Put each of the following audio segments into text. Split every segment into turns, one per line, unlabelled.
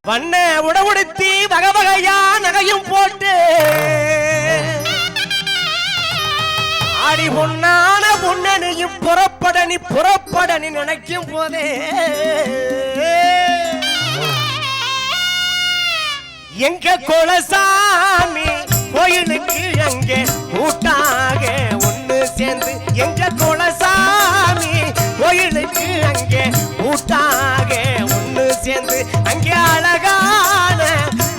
வண்ண உடவுடுத்தி வகை வகையா நகையும் போட்டு ஆடி பொன்னான பொன்னனையும் புறப்பட நீ நினைக்கும் போதே எங்க குலசாமி கோயிலுக்கு அங்கே கூட்டாக ஒண்ணு சேர்ந்து எங்க குலசாமி கோயிலுக்கு அங்கே கூட்டாக ஒண்ணு சேர்ந்து அங்கே அழகான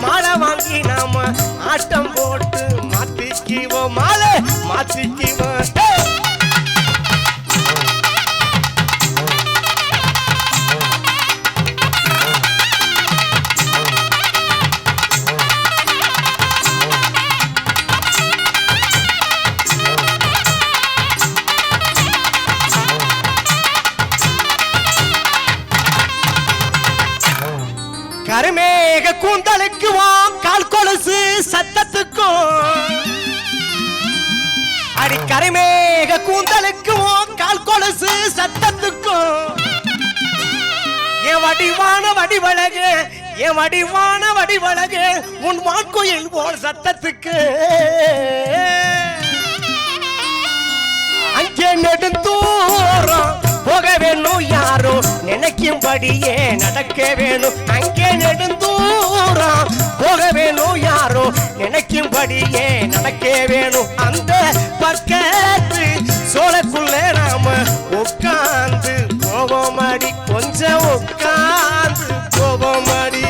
மாலை வாங்கி நாம ஆட்டம் போட்டு மாத்திக்குவோம் மாலை மாத்திக்குவோம் கருமேக கூந்தலுக்கு கால் கொலுசு சத்தத்துக்கும் அடி கருமேக கூந்தலுக்கு கால் கொலுசு சத்தத்துக்கும் என் வடிவான வடிவழகு உன் வான்கோயில் போல் சத்தத்துக்கு அங்கே நெடுந்தூரம் போக வேணும் யாரோ நினைக்கும்படியே நடக்க வேணும் அங்கே நெடுந்தூரம் போக வேணும் யாரோ நினைக்கும்படியே நடக்க வேணும் அந்த பக்கத்து சோழக்குள்ள நாம உட்கார்ந்து போவோம் அடி கொஞ்சம் உட்கார்ந்து போவோம் அடி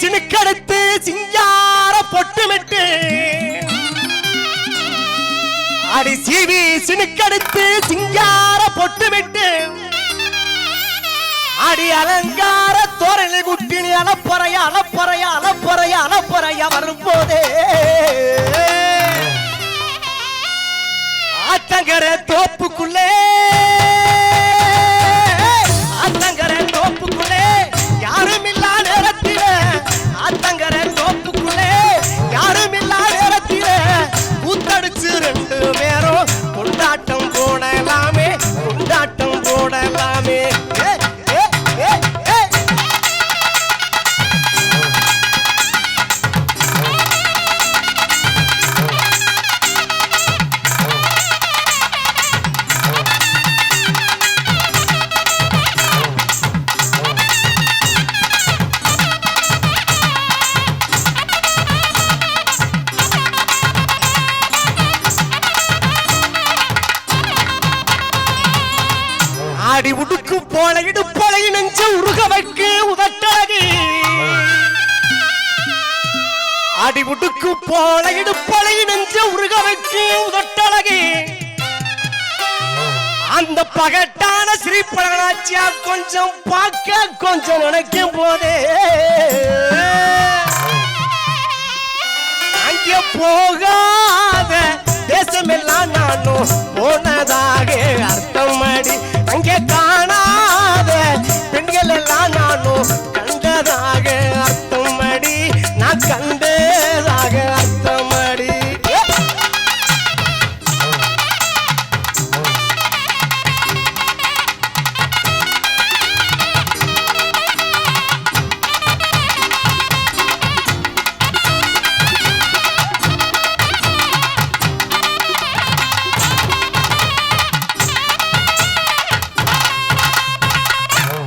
சினுக்கடுத்து சிங்கார பொட்டுமிட்டு அடி சீவி சினுக்கடுத்து சிங்கார பொட்டுமிட்டு அடி அலங்கார தோரணை குட்டினி அலப்பறையா வரும்போதே ஆத்தங்கர தோப்புக்குள்ளே யாரும் இல்லா நேரத்தில ஆத்தங்கர தோப்புக்குள்ளே யாரும் இல்லா நேரத்தில கூத்தடிச்சு ரெண்டு பேரும் கொண்டாட்டம் போடலாமே அடி உடுக்கு போல இடுப்பலை நெஞ்ச உருக வைக்கு உதட்டழகி அடி உடுக்கு போல இடுப்பலை நெஞ்ச உருக வைக்கு உதட்டழகி அந்த பகட்டான ஸ்ரீபழனாச்சியா கொஞ்சம் பார்க்க கொஞ்சம் நினைக்கும் போதே அங்கே போகாத தேசமெல்லாம் நானும் போனதாக அர்த்தம் அடி அங்கே காணாத பெண்கள் எல்லாம் நானும் கண்டதாக அர்த்தம் அடி நான்